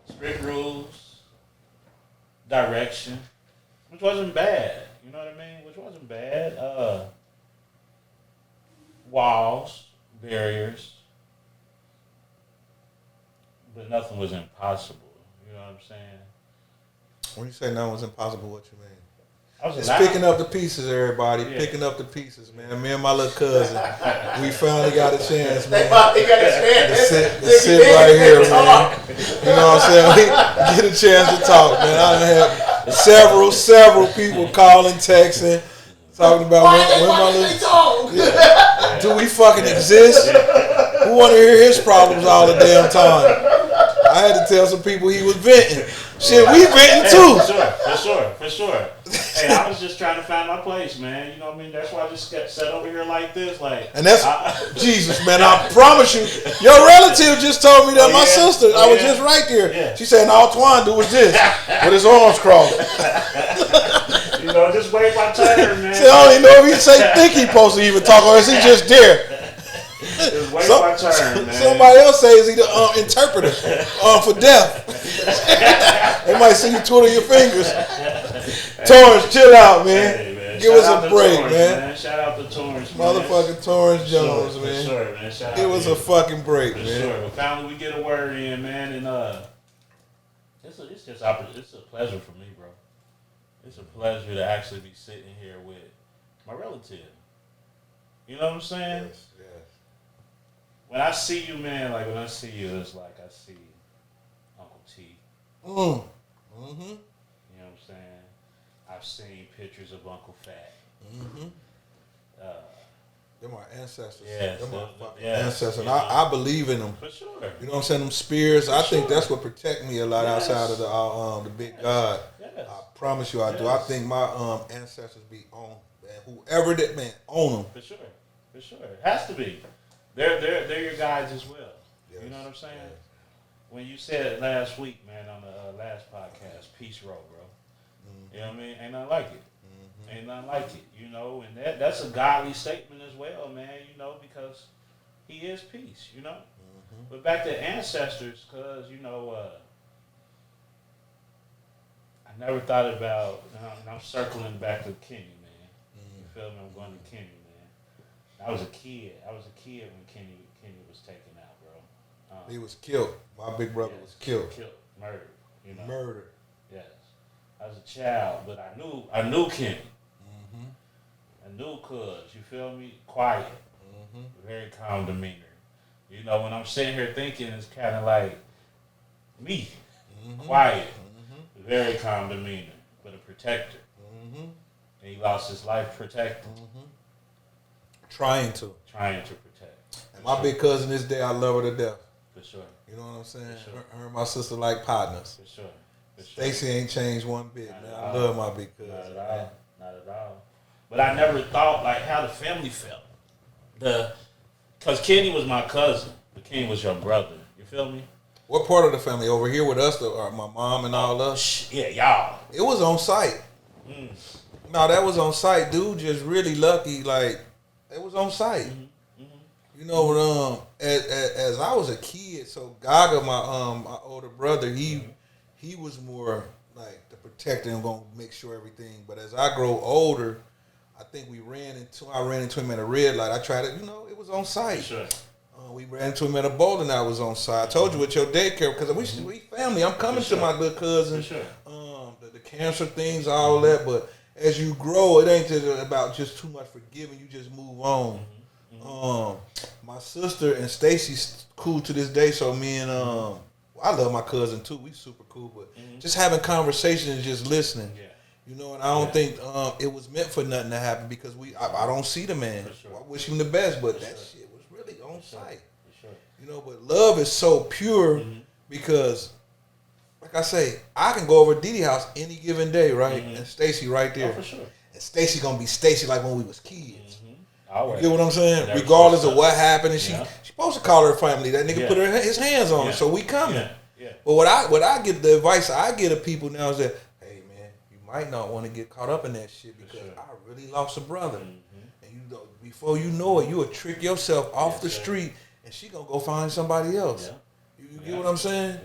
Strict rules, direction, which wasn't bad. You know what I mean? Which wasn't bad. Walls, barriers, but nothing was impossible. You know what I'm saying? When you say nothing was impossible, what you mean? I was It's allowed. picking up the pieces, everybody. Yeah. Picking up the pieces, man. Me and my little cousin, we finally got a chance, man. They got a chance. To sit right here, man. You know what I'm saying? We get a chance to talk, man. I done had several people calling, texting, talking about when my little. Yeah. Do we fucking exist? Who want to hear his problems all the damn time? I had to tell some people he was venting. Shit, we venting too. For sure. Hey, I was just trying to find my place, man. You know what I mean? That's why I just got set over here like this, like. And that's Jesus, man. I promise you, your relative just told me that my sister. I was just right there. Yeah. She said, "All Twan do was this with his arms crossed." You know, just wait my turn, man. See, I don't even know if think he supposed to even talk, or is he just there? Just wait my turn, man. Somebody else says he the interpreter for death. They might see you twiddle your fingers. Torrance, chill out, man. Hey, man. Give Shout us out a to break, Torrance, man. Shout out to Torrance, man. Motherfucking Torrance Jones, For man. sure, man. Shout out Give to us you. a fucking break, For man. sure. But finally we get a word in, man, and it's a pleasure for me, bro. It's a pleasure to actually be sitting here with my relative. You know what I'm saying? Yes. When I see you, man, like when I see you, it's like I see Uncle T. Mm-hmm. You know what I'm saying? I've seen pictures of Uncle Fat. Mm-hmm. They're my ancestors. Yes, They're my fucking yes, ancestors. And you know. I believe in them. For sure. You know what I'm saying? Them spears. I think sure. that's what protect me a lot Yes. outside of the big God. Yes. I promise you, I do. I Yes. think my ancestors be on, man, whoever that man own them. For sure. It has to be. They're your guides as well. Yes. You know what I'm saying? Yes. When you said it last week, man, on the last podcast, peace roll, bro. Mm-hmm. You know what I mean? Ain't nothing like it. Ain't nothing like it, you know, and that's a godly statement as well, man, you know, because he is peace, you know. Mm-hmm. But back to ancestors, because, you know, I never thought about, and I'm circling back to Kenny, man. You feel me? I'm going to Kenny, man. I was a kid when Kenny was taken out, bro. He was killed. My big brother was killed. Murdered, you know. Murdered. Yes. I was a child, but I knew Kenny. Mm-hmm. I knew cuz, you feel me? Quiet. Very calm demeanor. You know, when I'm sitting here thinking, it's kind of like me. Quiet. Very calm demeanor, but a protector. And he lost his life protecting. Trying to protect. And my big cousin this day, I love her to death. For sure. You know what I'm saying? For sure. Her and my sister like partners. For sure. Stacy ain't changed one bit, Not man. at I all. love my big cousin. Not at man. all. Not at all. But I never thought like how the family felt. Because Kenny was my cousin, but Kenny was your brother. You feel me? What part of the family? Over here with us, or my mom and all us? Yeah, y'all. It was on site. No, that was on site. Dude just really lucky. Like, it was on site. You know, as I was a kid, so Gaga, my older brother, he was more like the protector and gonna make sure everything. But as I grow older, I think I ran into him at a red light. I tried to, it was on site. For sure. We ran into him at a bowling alley. Was on site. I told you with your daycare because we family. I'm coming to my little cousin. For sure. The cancer things, all that. But as you grow, it ain't just about just too much forgiving. You just move on. My sister and Stacy's cool to this day. So me and I love my cousin too. We super cool. But just having conversations and just listening. Yeah. And I don't think it was meant for nothing to happen because I don't see the man. For sure. I wish him the best, but For that sure. shit was really on site. For sure. But love is so pure because, like I say, I can go over to Didi house any given day, right? And Stacy right there. Oh, for sure. And Stacy gonna be Stacy like when we was kids. Always. You get what I'm saying? Never Regardless switched of what up. happened, and she supposed to call her family. That nigga Yeah. put his hands on her, Yeah. so we coming. Yeah. But what I get, the advice I get of people now is that, hey man, you might not want to get caught up in that shit because sure. I really lost a brother, and before you know it, you will trick yourself off the street and she gonna go find somebody else. Yeah. You get what I'm saying?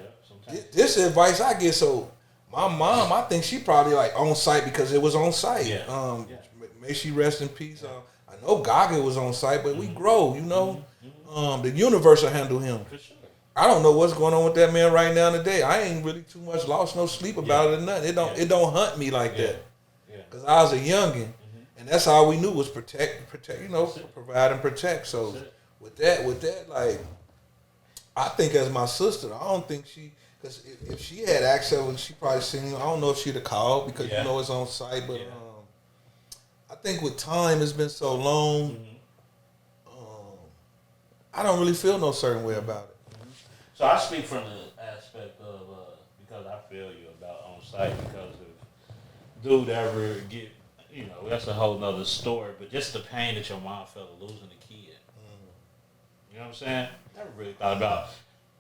Yeah. This advice I get. So my mom, I think she probably like on site because it was on site. Yeah. May she rest in peace. I know Gaga was on site, but we grow. You know, the universe will handle him. For sure. I don't know what's going on with that man right now today. I ain't really too much lost no sleep about it or nothing. It don't hunt me like that. Cause I was a youngin, and that's all we knew was protect. You know, provide and protect. So with that, like, I think as my sister, I don't think she. Because if she had access, she probably seen him. I don't know if she'd have called because you know it's on site. But I think with time, it's been so long. I don't really feel no certain way about it. So I speak from the aspect of because I feel you about on site because if dude ever get, you know, that's a whole nother story. But just the pain that your mom felt of losing a kid. You know what I'm saying? Never really thought about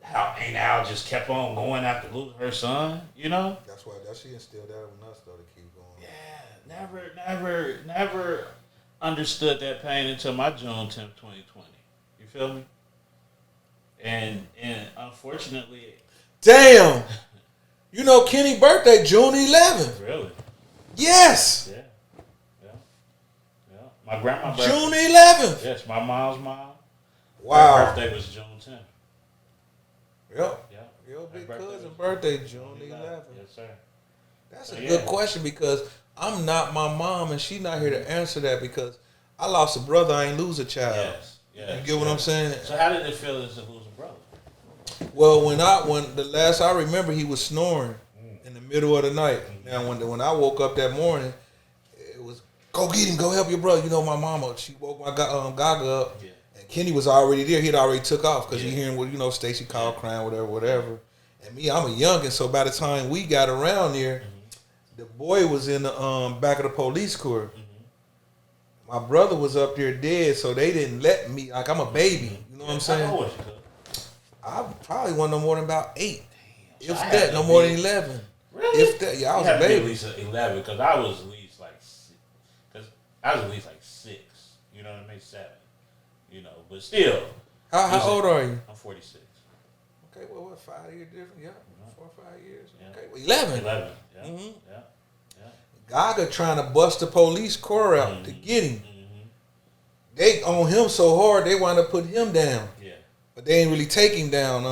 how Aunt Al just kept on going after losing her son. You know? That's why she instilled that in us though to keep going. Yeah, never understood that pain until my June 10th, 2020. You feel me? And unfortunately, damn, you know Kenny's birthday June 11th. Really? Yes. Yeah. My grandma's birthday June 11th. Yes, my mom's mom. Wow. Her birthday was June 10th. Yep. Yeah. Your big cousin's birthday June 11th. Yes, sir. That's a good question because I'm not my mom and she not here to answer that because I lost a brother. I ain't lose a child. Yes. You get what I'm saying? So how did it feel as a losing brother? Well, when the last I remember, he was snoring in the middle of the night. Now, when I woke up that morning, it was go get him, go help your brother. You know, my mama, she woke my Gaga up, and Kenny was already there. He'd already took off because he hearing what Stacy called crying, whatever. And me, I'm a youngin', so by the time we got around there, the boy was in the back of the police car. My brother was up there dead, so they didn't let me. Like, I'm a baby. You know what I'm saying? How old was you? I probably wasn't no more than about 8. Damn, if that, no more than 11. Really? If that, yeah, I was a baby. At least 11, because I was at least like 6. You know what I mean? 7. You know, but still. How old are you? I'm 46. Okay, well, what, 5 years different? Yeah, 4 or 5 years. Yeah. Okay, well, 11. 11. Yeah. Yeah. Gaga trying to bust the police car out to get him. They on him so hard they wound up putting him down. Yeah. But they ain't really take him down.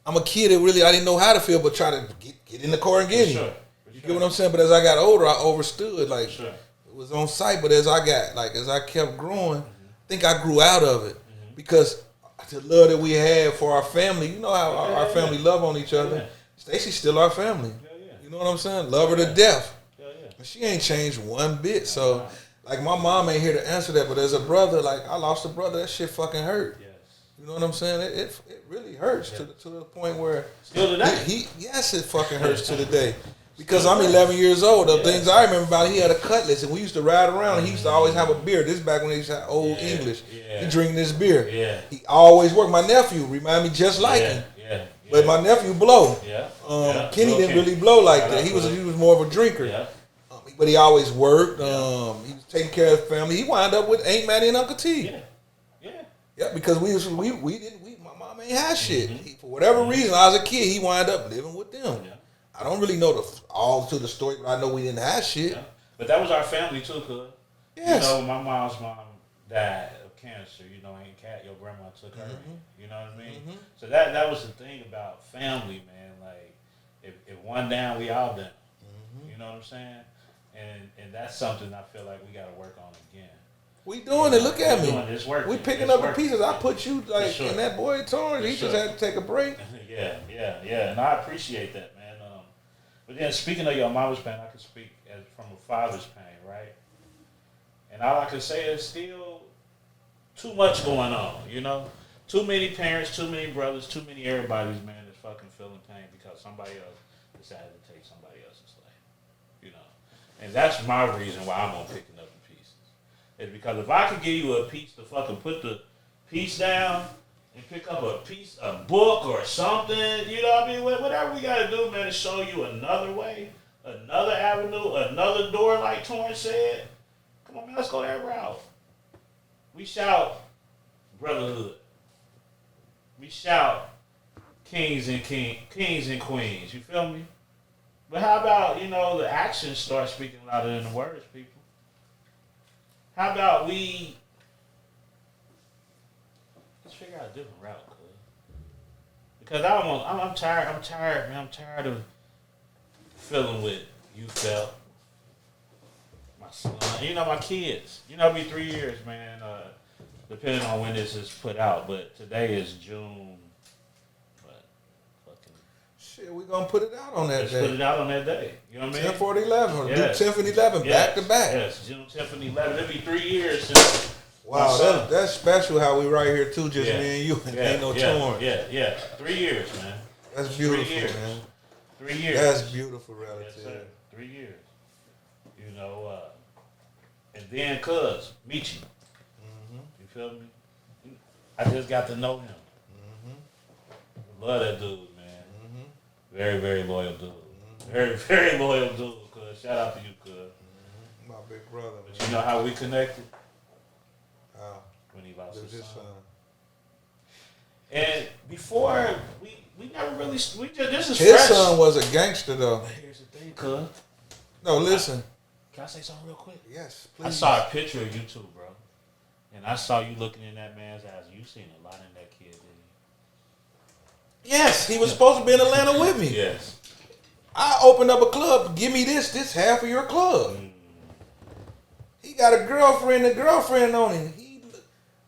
I'm a kid that really I didn't know how to feel, but try to get in the car and get him. Sure. You get what I'm saying? But as I got older, I overstood. Like Sure. it was on sight, but as I kept growing, I think I grew out of it because the love that we had for our family. You know how our family love on each other. Stacy's still our family. You know what I'm saying? Love her to death. But she ain't changed one bit. So, like, my mom ain't here to answer that. But as a brother, like, I lost a brother. That shit fucking hurt. Yes. You know what I'm saying? It really hurts to the point where still today. Yes, it fucking hurts to the day. Because I'm 11 years old. The things I remember about, he had a cutlass, and we used to ride around, and he used to always have a beer. This is back when they used to have old English. He drinking this beer. He always worked. My nephew remind me just like him. But my nephew blow. Kenny didn't really blow like that. He was more of a drinker. But he always worked. He was taking care of the family. He wound up with Aunt Mattie and Uncle T. Yeah, because we my mom ain't had shit. For whatever reason, I was a kid, he wound up living with them. I don't really know all to the story, but I know we didn't have shit. But that was our family too, cuz. Yes. You know, my mom's mom died of cancer. You know, Aunt Cat, your grandma took her. You know what I mean? So that was the thing about family, man. Like, if one down, we all down. You know what I'm saying? And that's something I feel like we got to work on again. We doing it. Look at me. It's working. We picking up the pieces. I put you like in that boy Torrance. He just had to take a break. Yeah. And I appreciate that, man. But then speaking of your mama's pain, I can speak from a father's pain, right? And all I can say is still too much going on, you know? Too many parents, too many brothers, too many everybody's, man, is fucking feeling pain because somebody else decided to take somebody else's life, you know? And that's my reason why I'm on picking up the pieces. It's because if I could give you a piece to fucking put the piece down and pick up a book or something, you know what I mean? Whatever we got to do, man, to show you another way, another avenue, another door, like Torrance said. Come on, man, let's go that route. We shout brotherhood. We shout kings and queens. You feel me? But how about, the actions start speaking louder than the words, people? How about we let's figure out a different route, cuz. Because I'm tired. I'm tired, man. I'm tired of feeling what you felt. My son, my kids. It'll be 3 years, man. Depending on when this is put out, but today is June. What? Fucking. Shit, we gonna put it out on that day. Put it out on that day. You know what I mean? 10th or 11th. Yes. Do 10th and 11th back to back. Yes, June 10th and 11th. It'll be 3 years since. Wow, that's special how we right here too, just me and you. Ain't no torn. Yeah. 3 years, man. That's beautiful, 3 years. man. 3 years. That's beautiful, relative. Yes, sir. 3 years. And then cuz Michi. You feel me? I just got to know him. Love that dude, man. Very, very loyal dude. Very, very loyal dude, cuz. Shout out to you, cuz. My big brother, man. But you know how we connected? When he lost his son. And before, we never really, this is his fresh. son was a gangster, though. But here's the thing, cuz. No, listen. Can I say something real quick? Yes, please. I saw a picture of you too, bro. And I saw you looking in that man's eyes. You seen a lot in that kid, didn't you? Yes, he was supposed to be in Atlanta with me. Yes. I opened up a club. Give me this half of your club. He got a girlfriend on him.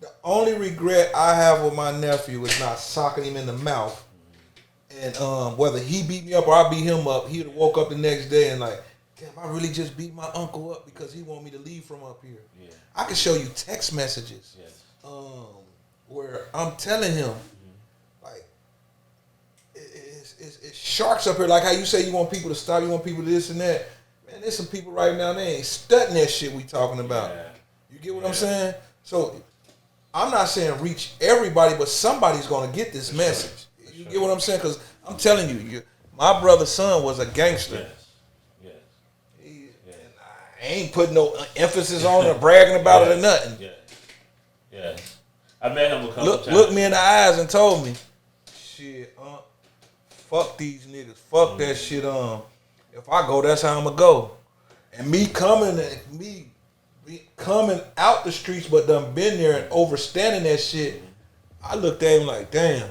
The only regret I have with my nephew is not socking him in the mouth. And whether he beat me up or I beat him up, he'd have woke up the next day and like, damn, I really just beat my uncle up because he want me to leave from up here. Yeah. I can show you text messages where I'm telling him, like, it's sharks up here. Like how you say you want people to stop, you want people to this and that. Man, there's some people right now, they ain't studying that shit we talking about. Yeah. You get what I'm saying? So I'm not saying reach everybody, but somebody's going to get this message. You get what I'm saying? Because I'm telling you, my brother's son was a gangster. Yes. And I ain't putting no emphasis on it or bragging about it or nothing. Yeah. I met him a couple times. Looked me in the eyes and told me, shit, fuck these niggas. Fuck that shit. If I go, that's how I'm going to go. And me coming out the streets, but done been there and overstanding that shit, I looked at him like, damn.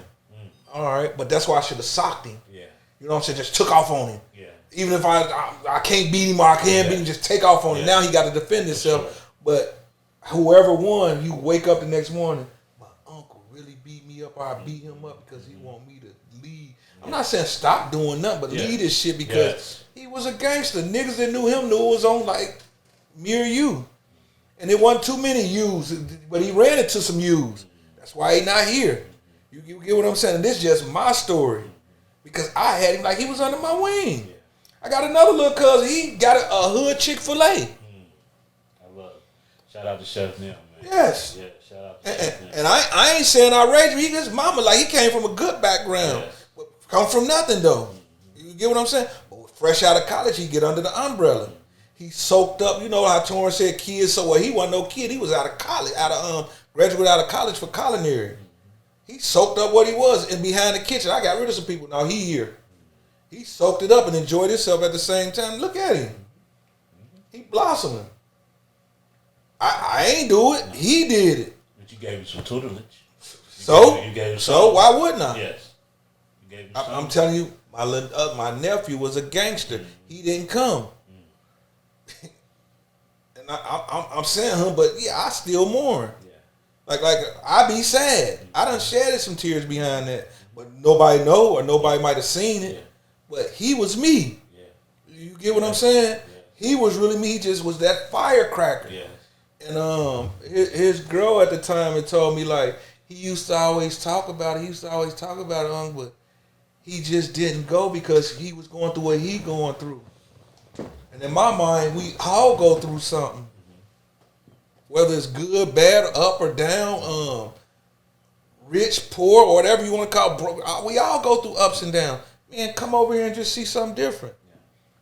All right, but that's why I should have socked him. Yeah. You know what I'm saying? Just took off on him. Yeah. Even if I can't beat him or I can't beat him, just take off on him. Now he got to defend himself. Sure. But whoever won, you wake up the next morning, my uncle really beat me up or I beat him up because he want me to lead. I'm not saying stop doing nothing, but lead this shit because he was a gangster. Niggas that knew him knew it was on like me or you. And it wasn't too many U's, but he ran into some U's. That's why he not here. You get what I'm saying? And this is just my story. Because I had him like he was under my wing. Yeah. I got another little cousin. He got a hood Chick-fil-A. I love it. Shout out to Chef Neil, man. Yes. Yeah, shout out to Chef Neil. And I ain't saying outrageous. His mama, like, he came from a good background. Yes. Come from nothing, though. You get what I'm saying? But fresh out of college, he get under the umbrella. He soaked up, you know how Torrance said kids, so well, he wasn't no kid. He was out of college, graduated out of college for culinary. He soaked up what he was and behind the kitchen. I got rid of some people. Now he here. He soaked it up and enjoyed himself at the same time. Look at him. He blossoming. I ain't do it. He did it. But you gave him some tutelage. You gave him so why wouldn't I? Yes. You gave him I'm telling you, my nephew was a gangster. He didn't come. And I'm saying him, but yeah, I still mourn. Like I be sad. I done shedded some tears behind that, but nobody know or nobody might have seen it. Yeah. But he was me. Yeah. You get what I'm saying? Yeah. He was really me. He just was that firecracker. Yeah. And his girl at the time had told me like he used to always talk about it. But he just didn't go because he was going through what he going through. And in my mind, we all go through something. Whether it's good, bad, up or down, rich, poor, or whatever you want to call it, broke. We all go through ups and downs. Man, come over here and just see something different. Yeah.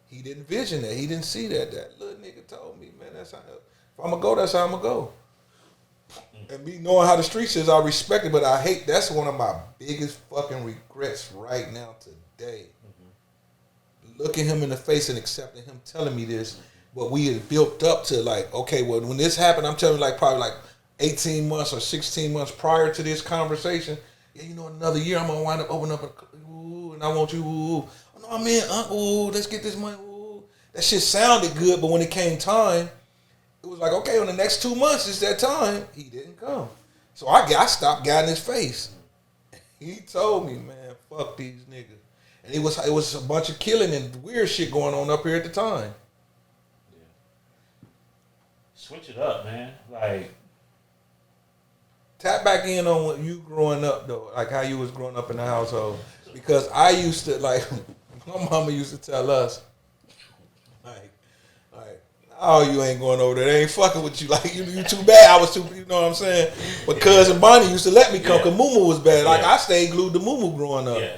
He didn't vision that. He didn't see that. That little nigga told me, man, that's how. If I'm going to go, that's how I'm going to go. And me knowing how the streets is, I respect it, but I hate. That's one of my biggest fucking regrets right now today. Looking him in the face and accepting him telling me this, what we had built up to, like, okay, well, when this happened, I'm telling you, like, probably like 18 months or 16 months prior to this conversation, yeah, you know, another year I'm gonna wind up opening up and I want you, oh, no, man, let's get this money, That shit sounded good, but when it came time, it was like, okay, in the next 2 months, it's that time. He didn't come. So I stopped guiding his face. He told me, man, fuck these niggas. And it was a bunch of killing and weird shit going on up here at the time. Yeah. Switch it up, man. Like, tap back in on what you growing up though, like how you was growing up in the household. Because I used to, like, my mama used to tell us, like, oh, you ain't going over there. They ain't fucking with you. Like, you too bad. I was too, you know what I'm saying? But cousin Bonnie used to let me come because Moo was bad. Like, I stayed glued to Moo growing up. Yeah.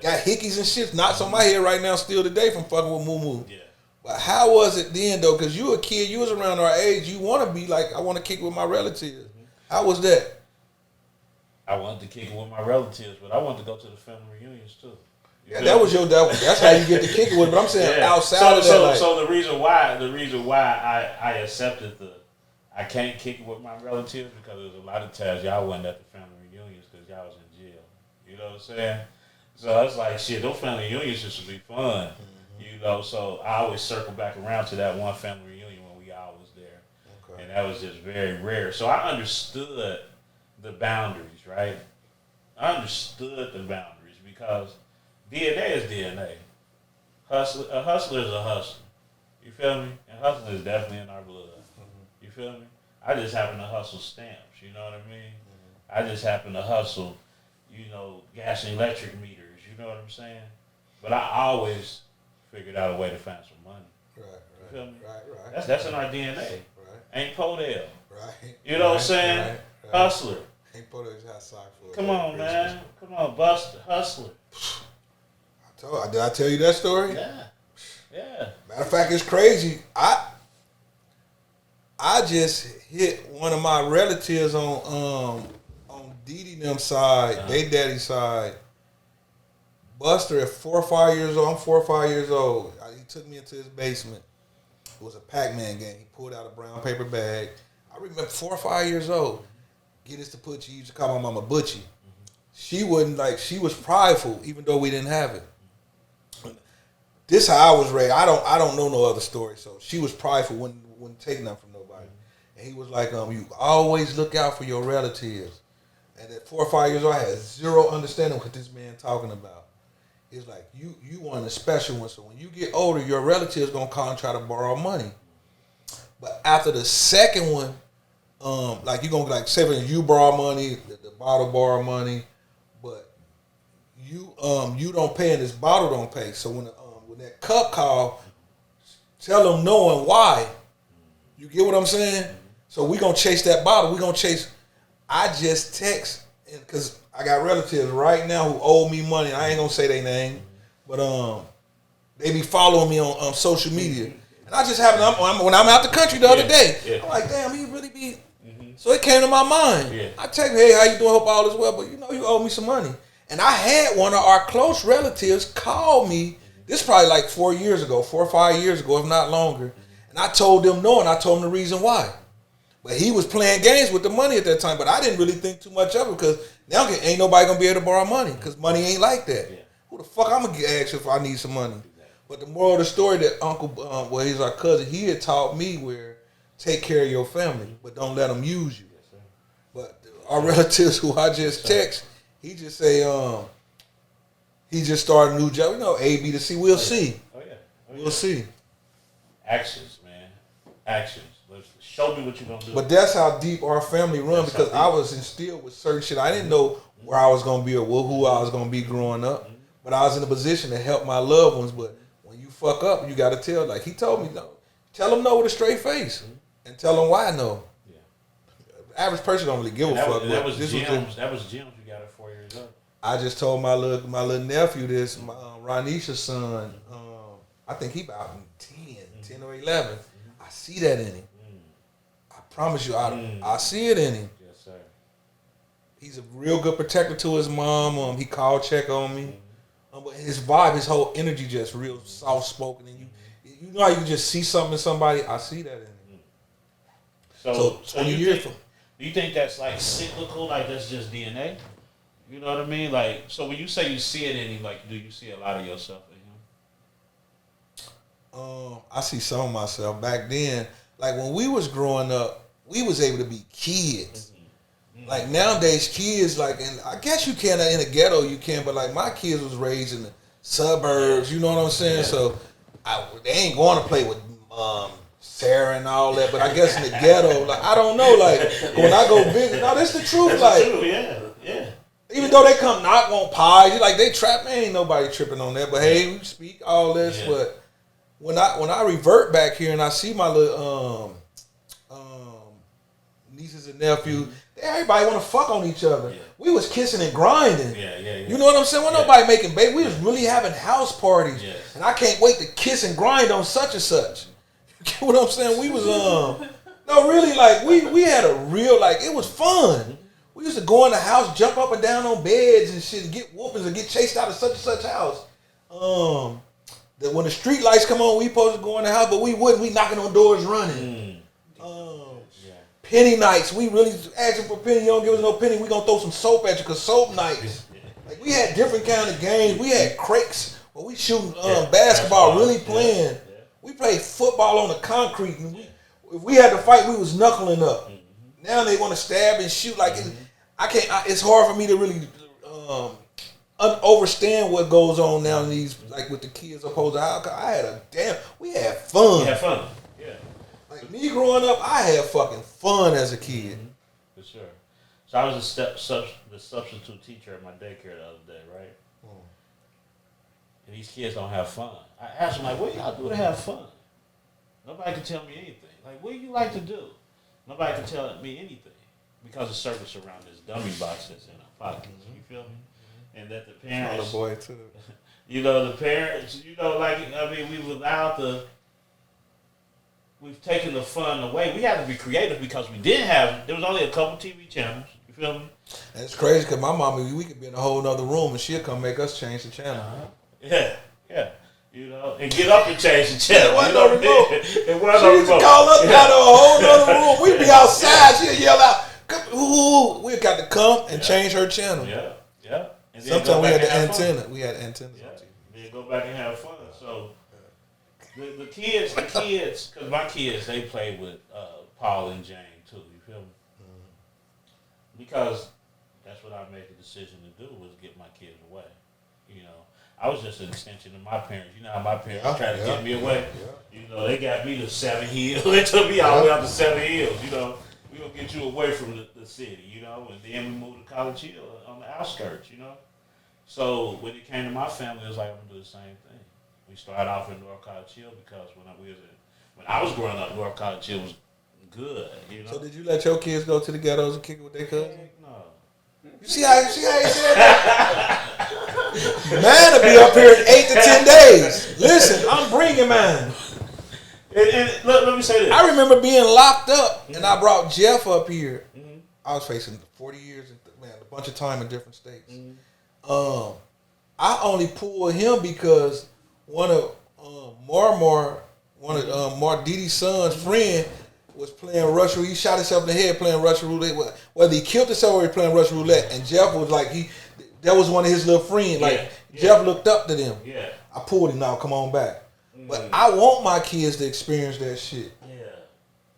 Got hickeys and shit, knots on my head right now still today from fucking with Moo. Yeah. But how was it then though? Because you a kid, you was around our age. You want to be like, I want to kick with my relatives. How was that? I wanted to kick it with my relatives, but I wanted to go to the family reunions too. Yeah, that's how you get to kick it with. But I'm saying outside of that. So the reason why I accepted I can't kick it with my relatives because there's a lot of times y'all wasn't at the family reunions because y'all was in jail. You know what I'm saying? So it's like, shit, those family reunions used to be fun. You know, so I always circle back around to that one family reunion when we all was there. Okay. And that was just very rare. So I understood the boundaries, right? I understood the boundaries because DNA is DNA. A hustler is a hustler. You feel me? And hustling is definitely in our blood. You feel me? I just happen to hustle stamps, you know what I mean? I just happen to hustle, you know, gas and electric meters, you know what I'm saying? But I always figured out a way to find some money. Right. You feel me? Right. That's in our DNA. Right. Ain't Podell. Right. You know what I'm saying? Right. Hustler. Ain't Podell's hot sock for. Come on, man. Come on, Buster. Hustler. Did I tell you that story? Yeah. Matter of fact, it's crazy. I just hit one of my relatives on Dee Dee them side, they daddy side. Buster at 4 or 5 years old. I'm 4 or 5 years old. He took me into his basement. It was a Pac-Man game. He pulled out a brown paper bag. I remember 4 or 5 years old. Get us to Butchie. He used to call my mama Butchie. She wasn't like, she was prideful, even though we didn't have it. This how I was raised. I don't know no other story. So she was prideful, wouldn't take nothing from nobody. And he was like, you always look out for your relatives. And at 4 or 5 years old, I had zero understanding what this man talking about. It's like you want a special one. So when you get older, your relatives gonna call and try to borrow money. But after the second one, like you gonna like say you borrow money, the bottle borrow money, but you don't pay and this bottle don't pay. So when that cup call, tell them no and why. You get what I'm saying? So we gonna chase that bottle. We gonna chase. I just text because I got relatives right now who owe me money. I ain't gonna say their name, but they be following me on social media. And I just happen when I'm out the country the other day, I'm like, damn, he really be. So it came to my mind. Yeah. I text, hey, how you doing? Hope all is well. But you know, you owe me some money. And I had one of our close relatives call me. This is probably like 4 years ago, 4 or 5 years ago, if not longer. And I told them no, and I told him the reason why. But he was playing games with the money at that time. But I didn't really think too much of it because now ain't nobody gonna be able to borrow money because money ain't like that. Yeah. Who the fuck I'm gonna ask if I need some money? But the moral of the story that Uncle, well, he's our cousin, he had taught me where take care of your family, but don't let them use you. Yes, but our relatives who I just text, he just say, he just started a new job. You know, A, B to C. We'll see. We'll see. Actions, man. Actions. Show me what you're gonna do. But that's how deep our family run because I was instilled with certain shit. I didn't know where I was gonna be or who I was gonna be growing up. But I was in a position to help my loved ones. But when you fuck up, you gotta tell. Like he told me, no, tell them no with a straight face and tell them why no. Yeah. The average person don't really give a fuck. That was gems you got at 4 years old. I just told my little nephew this, Ronisha's son. I think he about 10 or 11. I see that in him. I promise you, I see it in him. Yes, sir. He's a real good protector to his mom. He called check on me. But his vibe, his whole energy, just real soft spoken, and you know how you can just see something in somebody. I see that in him. So 20 years from. Do you think that's like cyclical? Like that's just DNA? You know what I mean? Like, so when you say you see it in him, like, do you see a lot of yourself in him? I see some of myself back then. Like when we was growing up, we was able to be kids. Like nowadays, kids and I guess you can in the ghetto, you can, but like my kids was raised in the suburbs. You know what I'm saying? Yeah. So they ain't going to play with Sarah and all that. But I guess in the ghetto, like I don't know, like when I go visit, no, that's the truth. That's like, yeah. Even though they come knock on pies, like they trap, man, ain't nobody tripping on that. But hey, we speak all this. Yeah. But when I revert back here and I see my little nieces and nephews, everybody want to fuck on each other. Yeah. We was kissing and grinding. Yeah. You know what I'm saying? Nobody making baby. We was really having house parties. Yes. And I can't wait to kiss and grind on such and such. You get what I'm saying? We was no, really, like we had a real, like it was fun. We used to go in the house, jump up and down on beds and shit, and get whoopings and get chased out of such and such house. When the street lights come on, we supposed to go in the house, but we wouldn't. We knocking on doors running. Penny nights, we really asking for penny. You don't give us no penny, we gonna throw some soap at you, cause soap nights. Like we had different kind of games. We had crakes where we shooting basketball, really playing. Yeah. We played football on the concrete, and if we had to fight, we was knuckling up. Now they want to stab and shoot. Like I can't. It's hard for me to really understand what goes on now in these, like with the kids opposed to how. We had fun. We had fun. Like me growing up, I had fucking fun as a kid. For sure. So I was the substitute teacher at my daycare the other day, right? And these kids don't have fun. I asked them, like, what y'all do to have fun? Nobody can tell me anything. Like, what do you like to do? Nobody can tell me anything because the circus around this dummy box that's in our pockets. You feel me? And that the parents, boy too. The parents, we've taken the fun away. We had to be creative because there was only a couple TV channels. You feel me? And it's crazy because my mama, we could be in a whole other room and she'll come make us change the channel. Yeah. And get up and change the channel. It wasn't no remote. She used to call us out of a whole other room. We'd be outside. She'd yell out, ooh, we got to come and change her channel. Yeah. And sometimes we had the antenna. Fun. We had antennas on TV. Then go back and have fun. So the kids, because my kids, they play with Paul and Jane too. You feel me? Because that's what I made the decision to do, was get my kids away. I was just an extension of my parents. You know how my parents tried to get me away? Yeah. They got me to 7 Hills. They took me all the way out to 7 Hills. We're going to get you away from the city, and then we moved to College Hill on the outskirts, So when it came to my family, it was like, I'm going to do the same thing. We started off in North College Hill because when I was growing up, North College Hill was good, So did you let your kids go to the ghettos and kick it with their cousins? No. You see how you said that? Man will be up here in 8 to 10 days. Listen, I'm bringing mine. And let me say this. I remember being locked up, and I brought Jeff up here. I was facing 40 years, a bunch of time in different states. I only pulled him because one of Mark Didi's son's friend was playing Russian. He shot himself in the head playing Russian roulette. Whether he killed himself or he playing Russian roulette. And Jeff was like, that was one of his little friends. Jeff looked up to them. Yeah. I pulled him. Now come on back. But I want my kids to experience that shit. Yeah.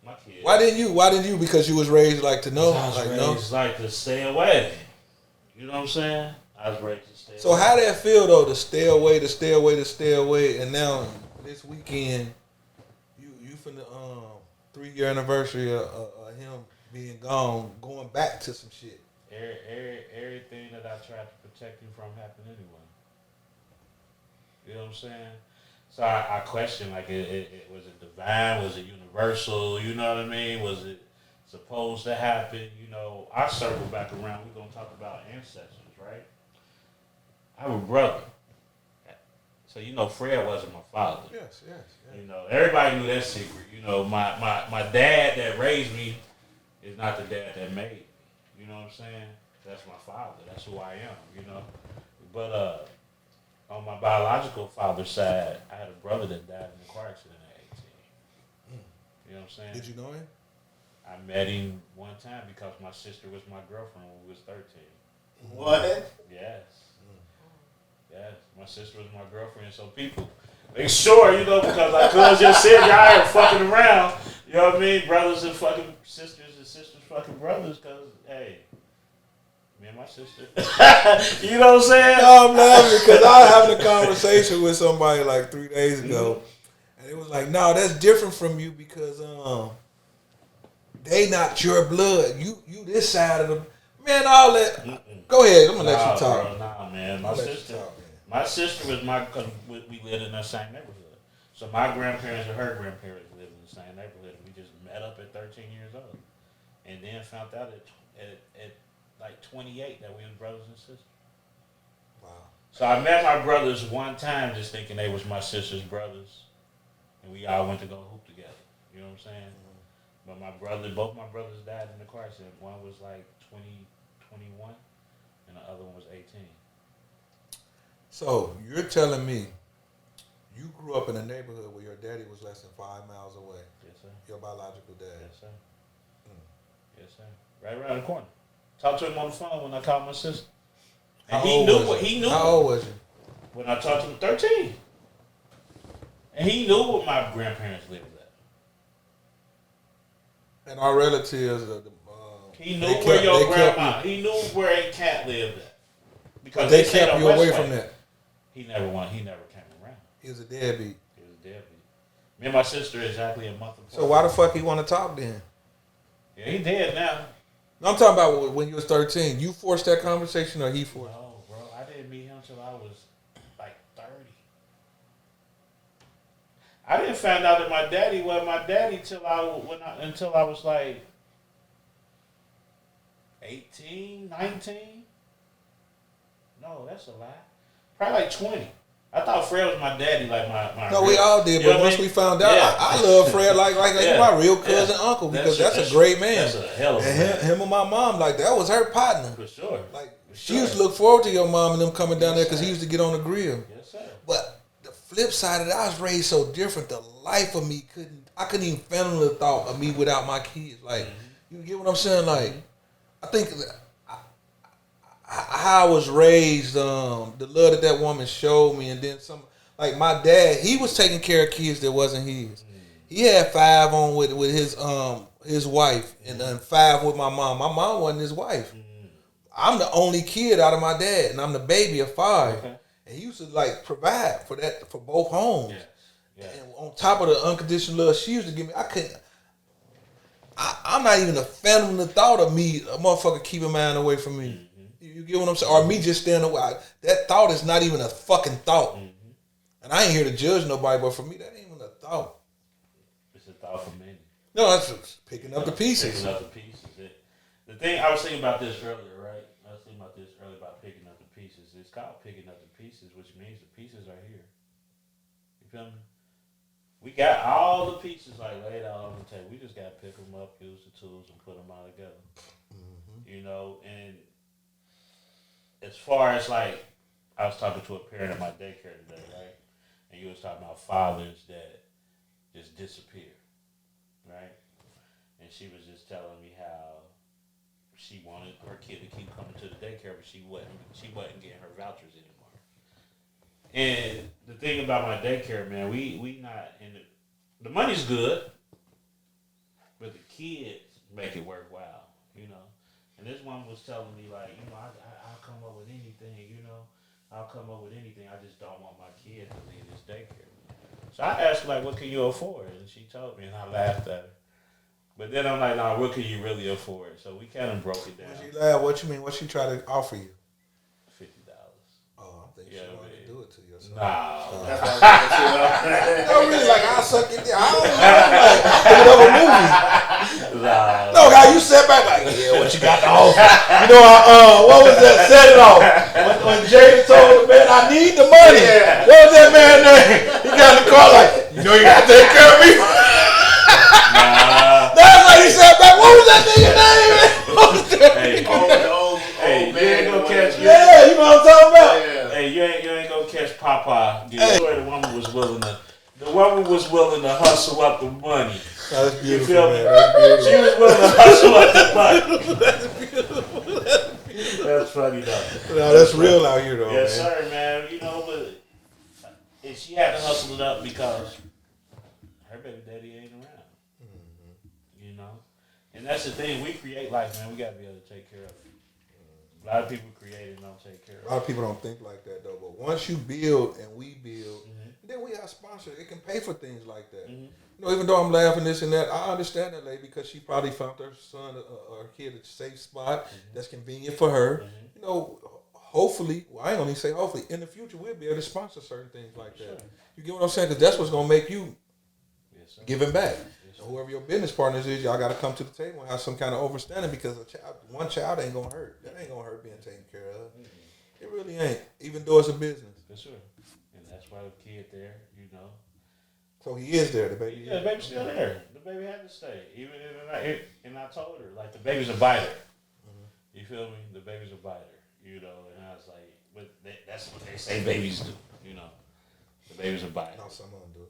My kids. Why didn't you? Because you was raised to know. I was raised to stay away. You know what I'm saying? I was raised to stay away. So how that feel though, to stay away, and now this weekend you from the 3-year anniversary of him being gone, going back to some shit. Everything that I tried to protect him from happened anyway. You know what I'm saying? So I question, was it divine? Was it universal? You know what I mean? Was it supposed to happen? I circle back around. We're going to talk about ancestors, right? I have a brother. So, Fred wasn't my father. Yes. Everybody knew that secret. My dad that raised me is not the dad that made me. You know what I'm saying? That's my father. That's who I am, you know. But on my biological father's side, I had a brother that died in a car accident at 18. You know what I'm saying? Did you know him? I met him one time because my sister was my girlfriend when we was 13. What? Yes. Yes. My sister was my girlfriend, so people make sure, you know, because like Cuz just said, y'all ain't fucking around. You know what I mean? Brothers and fucking sisters and sisters fucking brothers, because, hey, me and my sister. You know what I'm saying? No, I'm laughing because I was having a conversation with somebody like 3 days ago, and it was like, no, that's different from you because they not your blood. You this side of the man. All that. Go ahead. I'm gonna let you talk. Bro, nah, man. My sister was cause we lived in the same neighborhood. So my grandparents and her grandparents lived in the same neighborhood. We just met up at 13 years old, and then found out at like 28 that we were brothers and sisters. Wow. So I met my brothers one time just thinking they was my sister's brothers, and we all went to go hoop together. You know what I'm saying? But both my brothers died in the car accident. One was like 21, and the other one was 18. So you're telling me you grew up in a neighborhood where your daddy was less than 5 miles away? Yes, sir. Your biological dad. Yes, sir. Yes, sir. Right around the corner. Talked to him on the phone when I called my sister. And he knew. How old was you? When I talked to him, 13. And he knew what my grandparents lived at. And our relatives, he knew where your grandma. He knew where a cat lived at. Because they kept you away from that. He never came around. He was a deadbeat. He was a deadbeat. Me and my sister exactly a month apart. So why the fuck he want to talk then? Yeah, he dead now. No, I'm talking about when you was 13. You forced that conversation or he forced it? No, bro. I didn't meet him until I was like 30. I didn't find out that my daddy was my daddy until I was like 18, 19. No, that's a lie. Probably like 20. I thought Fred was my daddy, like my No, we all did, but once we found out, yeah. I love Fred like my real cousin uncle because that's a great man. That's a hell of a man. Him and my mom, like that was her partner. For sure. Like she used to look forward to your mom and them coming down there because he used to get on the grill. Yes, sir. But the flip side of it, I was raised so different. The life of me I couldn't even fathom the thought of me without my kids. Like you get what I'm saying? Like I think how I was raised, the love that woman showed me, and then some. Like my dad, he was taking care of kids that wasn't his. He had 5 on with his wife, and then 5 with my mom. My mom wasn't his wife. I'm the only kid out of my dad, and I'm the baby of 5. Okay. And he used to like provide for both homes. Yeah. And on top of the unconditional love she used to give me, I'm not even a fan of the thought of me, a motherfucker keeping mine away from me. You get what I'm saying? Or me just standing away. That thought is not even a fucking thought. And I ain't here to judge nobody, but for me, that ain't even a thought. It's a thought for many. No, that's just picking up the pieces. Picking up the pieces. The thing, I was thinking about this earlier, right? I was thinking about this earlier about picking up the pieces. It's called picking up the pieces, which means the pieces are here. You feel me? We got all the pieces like laid out on the table. We just got to pick them up, use the tools, and put them all together. You know, and as far as like, I was talking to a parent at my daycare today, right? And you was talking about fathers that just disappear, right? And she was just telling me how she wanted her kid to keep coming to the daycare, but she wasn't getting her vouchers anymore. And the thing about my daycare, man, we not in the money's good, but the kids make it worthwhile, you know. And this one was telling me like, you know, I'll come up with anything, you know. I'll come up with anything. I just don't want my kid to leave this daycare. So I asked her, like, what can you afford? And she told me, and I laughed at her. But then I'm like, nah, what can you really afford? So we kind of broke it down. When she laughed, what you mean? What she try to offer you? $50. Oh, I think she wanted to do it to yourself. Nah. That's what I was saying. No, really, like, I'll suck it down. I don't know, like, pick up a movie. Nah. No, guy, you sat back like, yeah, what you got to offer? You know, what was that? Set it off. When Jay told the man, I need the money. Yeah. What was that man name? He got in the car like, you know you got to take care of me. Nah. That's like he sat back. What was that nigga name? Hey, ain't gonna catch. Yeah, you know what I'm talking about. Yeah. Hey, you ain't gonna catch Papa. The woman was willing to. The woman was willing to hustle up the money. Oh, that's You beautiful, feel man. me? That's She beautiful. was willing to hustle up the money. That's funny though. No, that's real out here, though, Yes, man. sir, man. You know, but and she had to hustle it up because her baby daddy ain't around. You know, and that's the thing. We create life, man. We gotta be able to take care of it. A lot of people create and don't take care A of lot it. of people don't think like that, though. But once you build and we build, then we have sponsors. It can pay for things like that. You know, even though I'm laughing this and that, I understand that lady because she probably found her son or her kid a safe spot that's convenient for her. You know, hopefully, well, I ain't gonna even say hopefully, in the future we'll be able to sponsor certain things like that. Sure. You get what I'm saying? Because that's what's gonna make you Yes, sir. giving back. Yes, sir. Whoever your business partners is, y'all got to come to the table and have some kind of understanding because one child ain't gonna hurt. That ain't gonna hurt being taken care of. It really ain't, even though it's a business. For sure. And that's why the kid there, you know. So he is there, the baby. Yeah, the baby's still there. The baby had to stay. Even and I told her, like, the baby's a biter. You feel me? The baby's a biter. You know, and I was like, but that's what they say babies do. You know, the baby's a biter. No, some of them do.